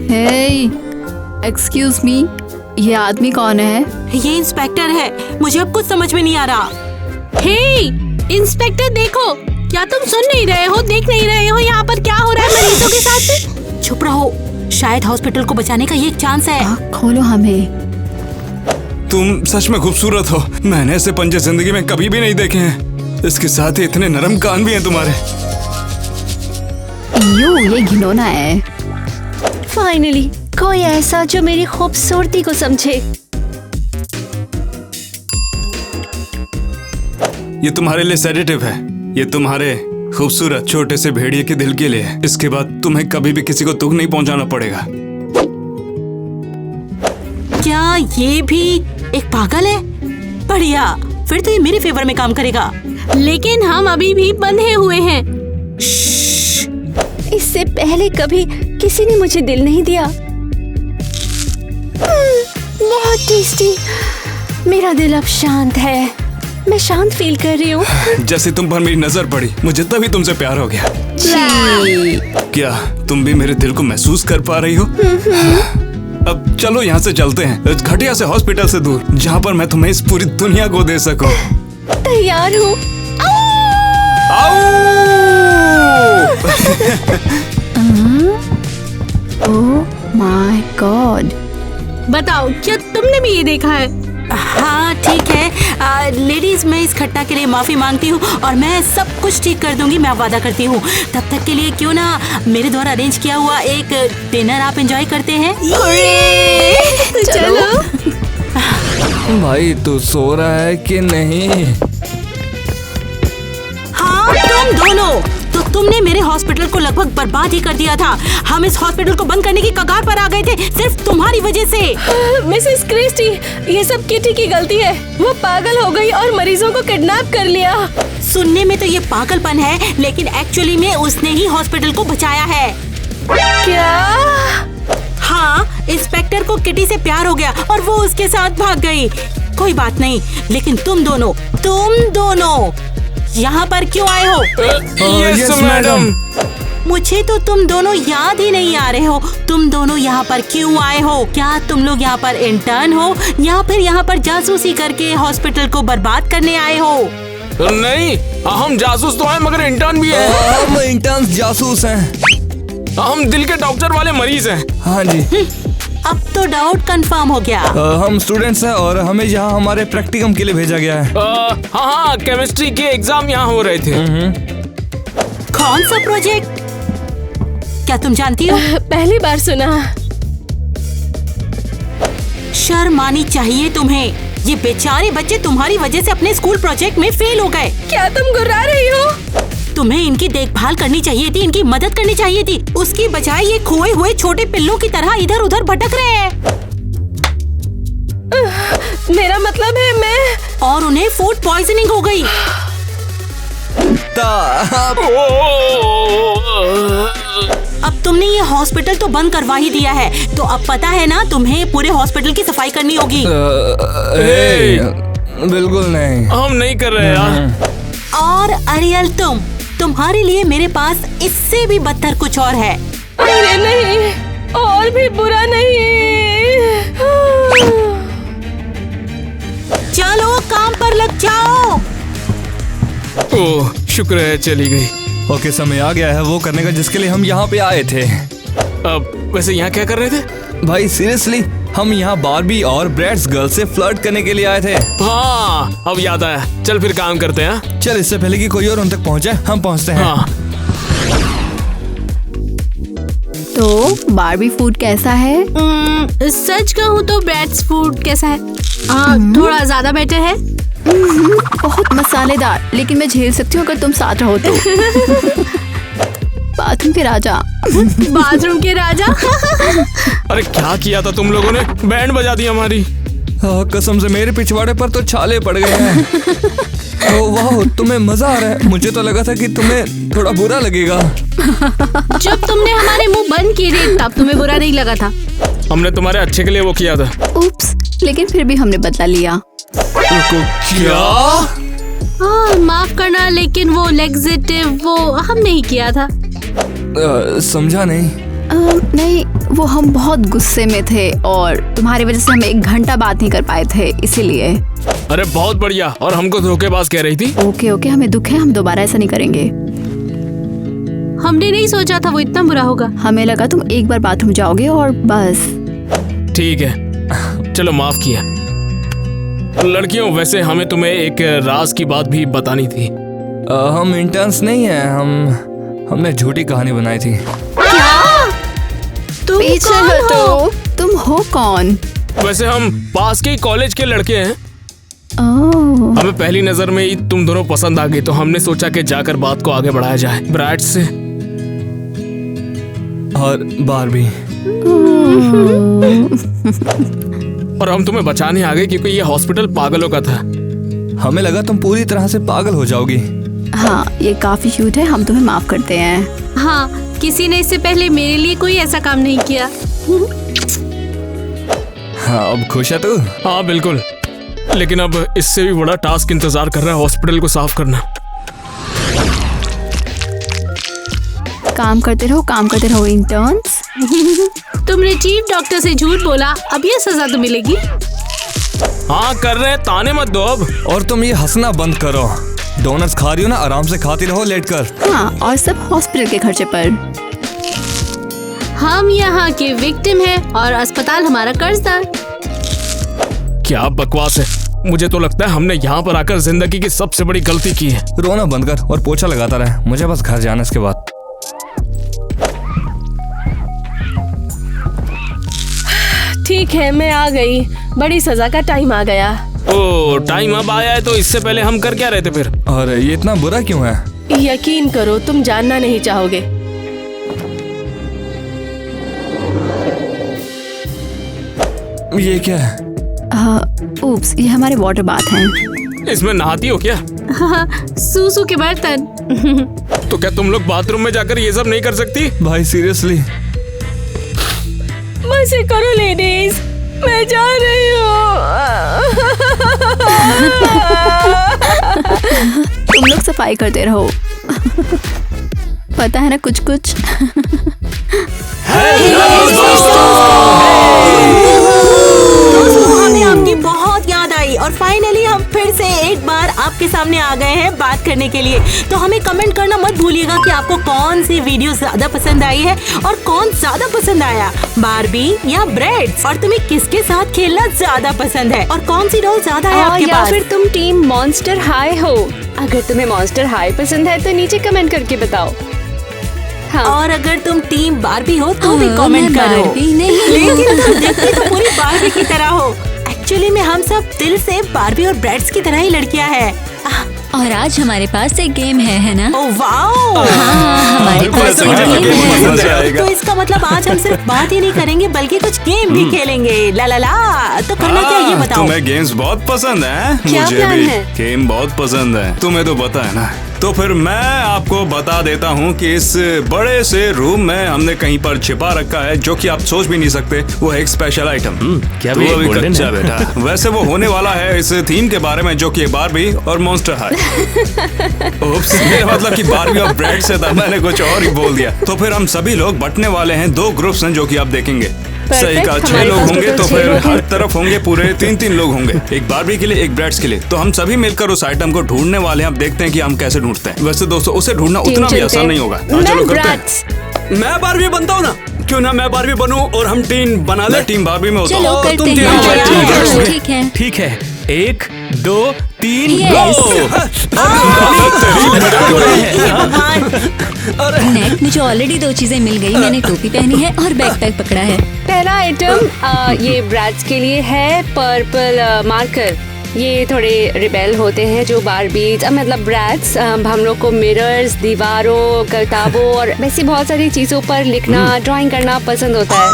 हे, एक्सक्यूज मी, ये आदमी कौन है? ये इंस्पेक्टर है, मुझे अब कुछ समझ में नहीं आ रहा। हे इंस्पेक्टर, देखो, क्या तुम सुन नहीं रहे हो, देख नहीं रहे हो यहाँ पर क्या हो रहा है मरीजों के साथ? चुप रहो, शायद हॉस्पिटल को बचाने का ये एक चांस है। खोलो हमें। तुम सच में खूबसूरत हो, मैंने ऐसे पंजे जिंदगी में कभी भी नहीं देखे हैं। इसके साथ ही इतने नरम कान भी हैं तुम्हारे। ये घिनौना है। फाइनली कोई ऐसा जो मेरी खूबसूरती को समझे। ये तुम्हारे लिए सेडेटिव है, ये तुम्हारे खूबसूरत छोटे से भेड़िए के दिल के लिए है। इसके बाद तुम्हें कभी भी किसी को दुख नहीं पहुंचाना पड़ेगा। क्या ये भी एक पागल है? बढ़िया, फिर तो ये मेरे फेवर में काम करेगा। लेकिन हम अभी भी बंधे हुए हैं। इससे पहले कभी किसी ने मुझे दिल नहीं दिया। बहुत टेस्टी। मेरा दिल अब शांत है, मैं शांत फील कर रही हूँ। जैसे तुम पर मेरी नजर पड़ी, मुझे तभी तुमसे प्यार हो गया। क्या तुम भी मेरे दिल को महसूस कर पा रही हो? अब चलो यहाँ से चलते हैं, इस घटिया से हॉस्पिटल से दूर, जहाँ पर मैं तुम्हें इस पूरी दुनिया को दे सकूं। तैयार हूँ। Oh my God. बताओ, क्या तुमने भी ये देखा है? हाँ ठीक है लेडीज, मैं इस घटना के लिए माफी मांगती हूँ और मैं सब कुछ ठीक कर दूंगी, मैं वादा करती हूँ। तब तक के लिए क्यों ना मेरे द्वारा अरेंज किया हुआ एक डिनर आप एंजॉय करते हैं? चलो। भाई तू सो रहा है कि नहीं? हाँ तुम दोनों, तो तुमने मेरे हॉस्पिटल को लगभग बर्बाद ही कर दिया था। हम इस हॉस्पिटल को बंद करने की कगार पर आ गए थे सिर्फ तुम्हारी वजह से। मिसेस क्रिस्टी, ये सब किटी की गलती है। वो पागल हो गई और मरीजों को किडनैप कर लिया। सुनने में तो ये पागलपन है, लेकिन एक्चुअली में उसने ही हॉस्पिटल को बचाया है। क्या? हाँ, इंस्पेक्टर को किटी से प्यार हो गया और वो उसके साथ भाग गई। कोई बात नहीं, लेकिन तुम दोनों यहाँ पर क्यों आए हो? Yes madam. मुझे तो तुम दोनों याद ही नहीं आ रहे हो। तुम दोनों यहाँ पर क्यों आए हो? क्या तुम लोग यहाँ पर इंटर्न हो या फिर यहाँ पर जासूसी करके हॉस्पिटल को बर्बाद करने आए हो? नहीं, हम जासूस तो हैं मगर इंटर्न भी हैं। हम इंटर्न जासूस हैं। हम दिल के डॉक्टर वाले मरीज हैं। हाँ जी। अब तो डाउट कंफर्म हो गया। हम स्टूडेंट्स हैं और हमें यहाँ हमारे प्रैक्टिकम के लिए भेजा गया है। हाँ, केमिस्ट्री के एग्जाम यहाँ हो रहे थे। कौन सा प्रोजेक्ट? क्या तुम जानती हो? पहली बार सुना। शर्म आनी चाहिए तुम्हें। ये बेचारे बच्चे तुम्हारी वजह से अपने स्कूल प्रोजेक्ट में फेल हो गए। क्या तुम गुर्रा रही हो? तुम्हें इनकी देखभाल करनी चाहिए थी, इनकी मदद करनी चाहिए थी। उसकी बजाय ये खोए हुए छोटे पिल्लों की तरह इधर उधर भटक रहे हैं। मेरा मतलब है मैं। और उन्हें फूड पॉइजनिंग हो गई। अब तुमने ये हॉस्पिटल तो बंद करवा ही दिया है, तो अब पता है ना तुम्हें पूरे हॉस्पिटल की सफाई करनी होगी। बिल्कुल नहीं, हम नहीं कर रहे यार। और अरियल, तुम्हारे लिए मेरे पास इससे भी बदतर कुछ और है। अरे नहीं, और भी बुरा नहीं। चलो काम पर लग जाओ। ओह, शुक्र है चली गई। ओके, समय आ गया है वो करने का जिसके लिए हम यहाँ पे आए थे। अब वैसे यहाँ क्या कर रहे थे? भाई सीरियसली, हम यहाँ बार्बी और ब्रैट्स गर्ल से फ्लर्ट करने के लिए आए थे। हाँ, अब याद आया। चल फिर काम करते हैं। चल, इससे पहले कि कोई और उन तक पहुँचे, हम पहुँचते हैं। हाँ। तो बारबी फूड कैसा है? सच कहूँ तो ब्रैड्स फूड कैसा है? थोड़ा ज्यादा बेटर है। बहुत मसालेदार, लेकिन मैं झेल सकती हूँ अगर तुम साथ रहो तो। बाथरूम के राजा। बाथरूम के राजा। अरे क्या किया था तुम लोगों ने? बैंड बजा दी हमारी। कसम से मेरे पिछवाड़े पर तो छाले पड़ गए हैं। वाह, तुम्हें मजा आ रहा है। मुझे तो लगा था कि तुम्हें थोड़ा बुरा लगेगा। जब तुमने हमारे मुंह बंद किए थे तब तुम्हें बुरा नहीं लगा था। हमने तुम्हारे अच्छे के लिए वो किया था। उप्स, लेकिन फिर भी हमने बदला लिया। क्या? हाँ, माफ करना, लेकिन वो लेग्जिटिव वो हम नहीं किया था। समझा नहीं। नहीं, वो हम बहुत गुस्से में थे और तुम्हारी वजह से हम 1 घंटा बात नहीं कर पाए थे, इसीलिए। अरे बहुत बढ़िया। और हमको धोखेबाज कह रही थी। ओके, हमें दुख है, हम दोबारा ऐसा नहीं करेंगे। हमने नहीं सोचा था वो इतना बुरा होगा। हमें लगा तुम एक बार बाथरूम जाओगे और बस। ठीक है, चलो माफ किया। लड़कियों, वैसे हमें तुम्हें एक राज की बात भी बतानी थी। हम इंटर्न्स नहीं हैं, हमने झूठी कहानी बनाई थी। तुम पीछे कौन हटो। हो? तुम हो कौन? वैसे हम पास के कॉलेज के लड़के हैं। ओह, हमें पहली नजर में ही तुम दोनों पसंद आ गई, तो हमने सोचा कि जाकर बात को आगे बढ़ाया जाए ब्रैड्स से। और बारबी। और हम तुम्हें बचाने आ गए क्योंकि ये हॉस्पिटल पागलों का था। हमें लगा तुम पूरी तरह से पागल हो जाओगी। हाँ, ये काफी क्यूट है, हम तुम्हें माफ करते हैं। हाँ, किसी ने इससे पहले मेरे लिए कोई ऐसा काम नहीं किया। हाँ, अब खुश है तू? हाँ बिल्कुल, लेकिन अब इससे भी बड़ा टास्क इंतजार कर रहा है, हॉस्पिटल को साफ करना। काम करते रहो इंटर्न्स। तुमने चीफ डॉक्टर से झूठ बोला, अब ये सजा तो मिलेगी। हाँ कर रहे हैं, ताने मत दो अब। और तुम ये हंसना बंद करो। डोनट्स खा रही हो ना, आराम से खाती रहो लेटकर। हाँ, और सब हॉस्पिटल के खर्चे पर। हम यहाँ के विक्टिम हैं और अस्पताल हमारा कर्जदार। क्या बकवास है। मुझे तो लगता है हमने यहाँ पर आकर जिंदगी की सबसे बड़ी गलती की है। रोना बंद कर और पोछा लगाता रहे। मुझे बस घर जाना इसके बाद। ठीक है, मैं आ गई। बड़ी सजा का टाइम आ गया। ओ, टाइम अब आया है, तो इससे पहले हम कर क्या रहे थे फिर? और ये इतना बुरा क्यों है? यकीन करो, तुम जानना नहीं चाहोगे। ये क्या है? उप्स, ये हमारे वाटर बाथ हैं। इसमें नहाती हो क्या? हाँ, सूसू के बर्तन। तो क्या तुम लोग बाथरूम में जाकर ये सब नहीं कर सकती? भाई सीरियसली। मजे करो लेडीज, मैं जा रही हूँ। तुम लोग सफाई करते रहो। पता है ना कुछ कुछ। हमें आपकी बहुत याद आई और फाइनली हम फिर से एक बार आपके सामने आ गए हैं बात करने के लिए। तो हमें कमेंट करना मत भूलिएगा कि आपको कौन सी वीडियो ज्यादा पसंद आई है और कौन ज्यादा पसंद आया, बारबी या ब्रैड्स, और तुम्हें किसके साथ खेलना ज्यादा पसंद है और कौन सी रोल ज्यादा है आपके या पास। फिर तुम टीम मॉन्स्टर हाई हो। अगर तुम्हें मॉन्स्टर हाई पसंद है तो नीचे कमेंट करके बताओ। हाँ। और अगर तुम टीम बारबी हो तो भी कमेंट मैं करो। बारबी नहीं। लेकिन तुम दिखती तो पूरी बारबी की तरह हो। एक्चुअली में हम सब दिल से बारबी और ब्रैड्स की तरह ही लड़कियां हैं। और आज हमारे पास एक गेम है ना? Oh wow! हाँ, हमारे पास एक गेम है। तो इसका मतलब आज हम सिर्फ बात ही नहीं करेंगे बल्कि कुछ गेम भी खेलेंगे। ला ला ला। तो करना क्या ये बताओ। तुम्हें गेम्स बहुत पसंद है? क्या मुझे प्लान भी है? गेम बहुत पसंद है, तुम्हें तो पता है ना। तो फिर मैं आपको बता देता हूँ कि इस बड़े से रूम में हमने कहीं पर छिपा रखा है जो कि आप सोच भी नहीं सकते। वो है एक स्पेशल आइटम। क्या तो भी अभी golden कच्चा है? बेटा। वैसे वो होने वाला है इस थीम के बारे में जो कि बारबी और मॉन्स्टर हाई। ओप्स, मेरा मतलब कि बारबी और ब्रैड से था, मैंने कुछ और ही बोल दिया। तो फिर हम सभी लोग बंटने वाले हैं 2 ग्रुप्स हैं जो कि आप देखेंगे। सही कहा, 6 लोग होंगे तो फिर हर तरफ होंगे पूरे 3-3 लोग होंगे, एक बारबी के लिए एक ब्रैड्स के लिए। तो हम सभी मिलकर उस आइटम को ढूंढने वाले हैं। अब देखते हैं कि हम कैसे ढूंढते हैं। वैसे दोस्तों उसे ढूंढना उतना भी आसान नहीं होगा। हाँ, चलो करते हैं। मैं बारबी बनता हूँ ना, क्यों ना मैं बारबी बनूं और हम टीम बना ले। मैं टीम बारबी में होता चलो हूँ। करते तुम हैं। टीम ठीक है। ठीक है, 1 2 3 Yes. हे भगवान, नेट मुझे ऑलरेडी 2 चीजें मिल गई। मैंने टोपी पहनी है और बैकपैक पकड़ा है। पहला आइटम ये ब्रैड्स के लिए है पर्पल मार्कर। ये थोड़े रिबेल होते हैं जो बारबीज मतलब ब्रैड्स हम लोग को मिरर्स, दीवारों, किताबों और वैसी बहुत सारी चीजों पर लिखना, ड्राइंग करना पसंद होता है।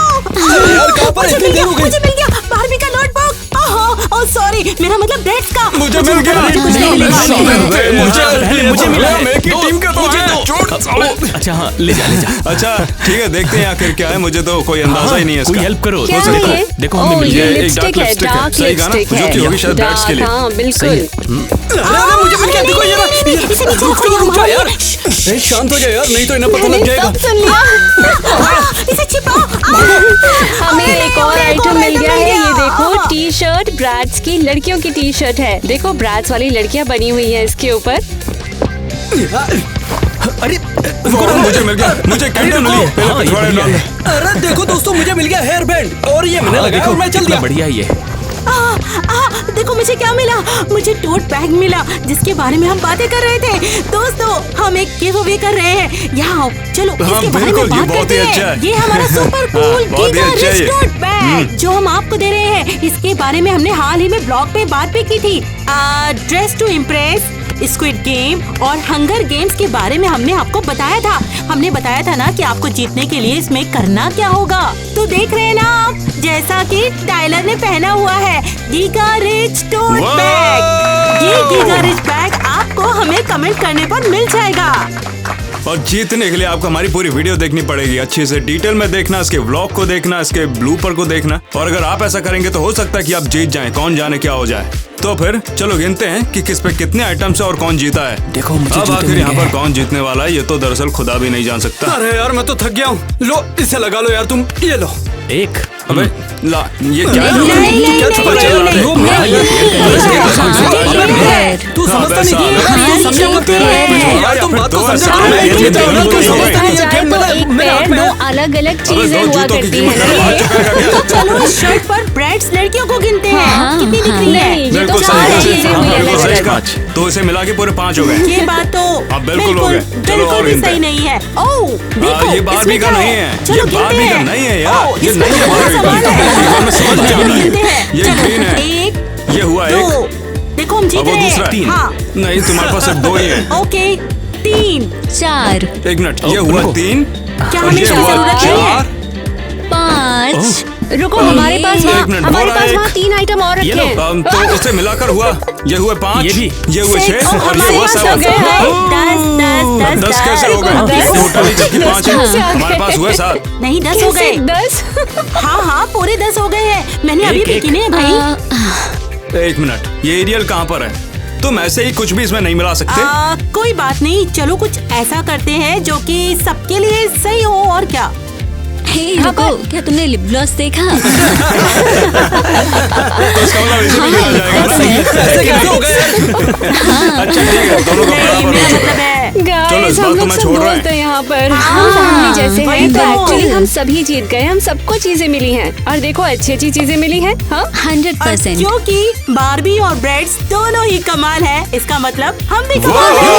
यार कहाँ पर इतनी देर हो गई? मुझे मिल गया बारबी का नोटबुक। ओह सॉरी, मेरा मतलब ब्रेड्स का। मुझे मिल गया। मुझे मिला। मैं की टीम का तो है। अच्छा हाँ, ले जा। अच्छा ठीक है, देखते हैं आखिर क्या है। मुझे तो कोई अंदाजा ही नहीं है इसका। कोई हेल्प करो। क्या है ये? देखो हमें मिल ये गया। लिपस्टिक है, डार्क सही कहा ना? लिपस्टिक जो कि होगी शायद ब्रैड्स के लिए। हाँ बिल्कुल। अरे मुझे मिल गया। देखो ये रुक जा यार। शांत हो जा यार, नहीं तो इन्हें पता लग जाएगा। सब सुन लिया। इसे छिपाओ। हमें एक और आइटम मिल गया है। ये देखो टी शर्ट, ब्रैड्स की लड़कियों की टी शर्ट है। देखो ब्रैड्स वाली लड़कियां बनी हुई है इसके ऊपर। अरे मुझे मिल गया। मुझे कैंडल मिली। पहले पिछवाड़े डाल दे। अरे देखो दोस्तों, मुझे मिल गया हेयर बैंड और ये मैंने लगाया और मैं चल दिया। बढ़िया ये। देखो मुझे क्या मिला। मुझे टोट बैग मिला जिसके बारे में हम बातें कर रहे थे। दोस्तों हम एक गिव अवे कर रहे हैं। यहाँ आओ, चलो इसके बारे में बात करते हैं। ये हमारा super cool giga rich tote bag जो हम आपको दे रहे हैं। इसके बारे में हमने हाल ही में ब्लॉग पे बात भी की थी। Dress to Impress, Squid Game और हंगर गेम्स के बारे में हमने आपको बताया था। हमने बताया था ना कि आपको जीतने के लिए इसमें करना क्या होगा। तो देख रहे हैं ना आप, जैसा कि टाइलर ने पहना हुआ है गीगा रिच टोट बैग। ये गीगा रिच बैग आपको हमें कमेंट करने पर मिल जाएगा। और जीतने के लिए आपको हमारी पूरी वीडियो देखनी पड़ेगी, अच्छे से डिटेल में देखना, इसके व्लॉग को देखना, इसके ब्लूपर को देखना। और अगर आप ऐसा करेंगे तो हो सकता है कि आप जीत जाएं, कौन जाने क्या हो जाए। तो फिर चलो गिनते हैं कि किस पे कितने आइटम्स है और कौन जीता है। देखो मुझे अब आखिर यहाँ पर कौन जीतने वाला है ये तो दरअसल खुदा भी नहीं जान सकता। अरे यार मैं तो थक गया हूँ। लो इसे लगा लो यार, तुम ये लो। एक। अबे ला, ये क्या है? क्या छुपा चल रहा है? तू समझता नहीं। यार तुम बात तो समझ। दो अलग अलग चीजें हुआ करती हैं। तो चलो इस शर्ट पर ब्रैड्स लड़कियों को गिनते हैं। कितनी दिख रही है? ये तो सारी चीजें हुई अलग-अलग। तो इसे मिला के पूरे 5 हो गए। ये बात तो बिल्कुल हो गए। चलो और भी गिनते सही हैं। नहीं है। ओह देखो ये बारबी का नहीं है। चलो ये बारबी का नहीं है यार। ये नहीं है बारबी का। मैं समझ गया। ये ग्रीन है। एक, ये हुआ एक। 2 देखो हम जीत अब वो रहे दूसरा हैं। हाँ नहीं, तुम्हारे पास सिर्फ 2 ही है। ओके 3 4 एक मिनट, ये हुआ 3। क्या हमें इसकी जरूरत नहीं है? 5 रुको, हमारे पास एक मिनट, हमारे बोला पास एक। वहाँ 3 आइटम और रखे हैं। तो उसे मिलाकर हुआ, ये हुए 5, ये भी। ये हुए 6 और ये हमारे हुआ पास 7। हो गए 10 कैसे हो गए? टोटली जबकि 5 है, हमारे पास हुए 7। नहीं 10 हो गए। 10 हाँ पूरे 10 हो गए हैं। मैंने अभी भी गिने हैं भाई। एक मिनट, ये एरियल कहाँ पर है? तुम ऐसे ही कुछ भी इसमें नहीं मिला सकते। कोई बात नहीं, चलो कुछ ऐसा करते हैं जो कि सबके लिए सही हो। और क्या? हे रुको, क्या तुमने लिप ग्लॉस देखा? तो इसका मतलब इसे भी मिला जाएगा ना? ऐसे कैसे हो गए? अच्छा ठीक है, दोनों का बराबर हो चुका है। चलो इस बात को मैं छोड़ रहा तो हूँ। यहाँ पर हम फैमिली जैसे वही हैं, तो तो। एक्चुअली हम सभी जीत गए। हम सबको चीजें मिली हैं और देखो अच्छी अच्छी चीजें मिली हैं। हाँ 100%। क्योंकि बारबी और ब्रैड्स दोनों ही कमाल है, इसका मतलब हम भी कमाल हैं।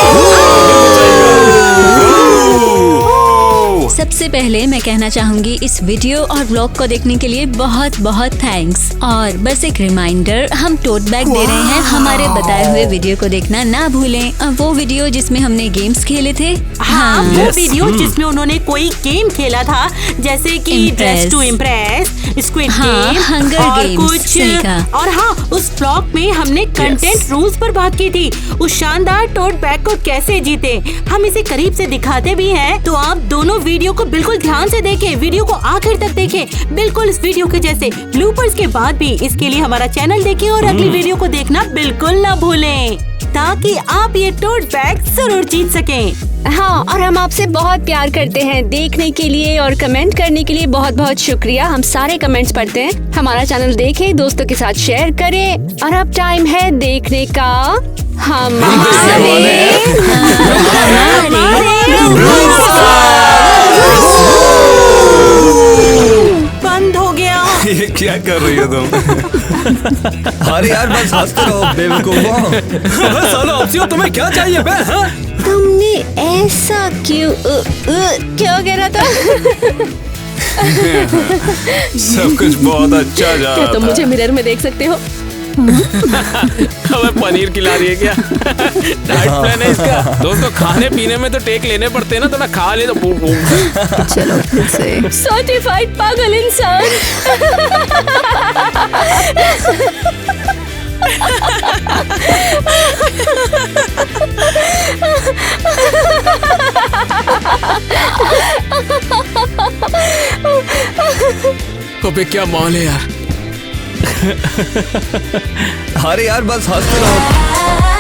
सबसे पहले मैं कहना चाहूंगी इस वीडियो और व्लॉग को देखने के लिए बहुत बहुत थैंक्स। और बस एक रिमाइंडर, हम टोट बैग दे रहे हैं। हमारे बताए हुए वीडियो को देखना ना भूलें। वो वीडियो जिसमें हमने गेम्स खेले थे। हाँ वो वीडियो जिसमें उन्होंने कोई गेम खेला था, जैसे कि Dress to Impress, Squid Game, Hunger और गेम्स, कुछ। सही कहा। और हाँ उस ब्लॉग में हमने कंटेंट रूल्स पर बात की थी। उस शानदार टोट बैग को कैसे जीते, हम इसे करीब से दिखाते भी हैं। तो आप दोनों वीडियो को बिल्कुल ध्यान से देखें, वीडियो को आखिर तक देखें, बिल्कुल इस वीडियो के जैसे। ब्लूपर्स के बाद भी इसके लिए हमारा चैनल देखें और अगली वीडियो को देखना बिल्कुल ना भूलें, ताकि आप ये टोट बैग जरूर जीत सकें। हाँ, और हम आपसे बहुत प्यार करते हैं। देखने के लिए और कमेंट करने के लिए बहुत बहुत शुक्रिया। हम सारे कमेंट्स पढ़ते हैं। हमारा चैनल देखें, दोस्तों के साथ शेयर करें। और अब टाइम है देखने का बंद हो गया। ये क्या कर रही हो तुम? अरे यार बस हंसते रहो बेवकूफों। सालो अपसियों, तुम्हें क्या चाहिए बे? हाँ? तुमने ऐसा क्यों क्या कह रहा था? सब कुछ बहुत अच्छा जा क्या रहा तुम था। मुझे मिरर में देख सकते हो? हमें पनीर खिला रही है क्या? डाइट प्लान है इसका। दोस्तों खाने पीने में तो टेक लेने पड़ते हैं ना, तो ना खा ले तो चलो फिर से। सर्टिफाइड पागल इंसान। अबे क्या माल है यार। अरे यार बस हंसते रहो।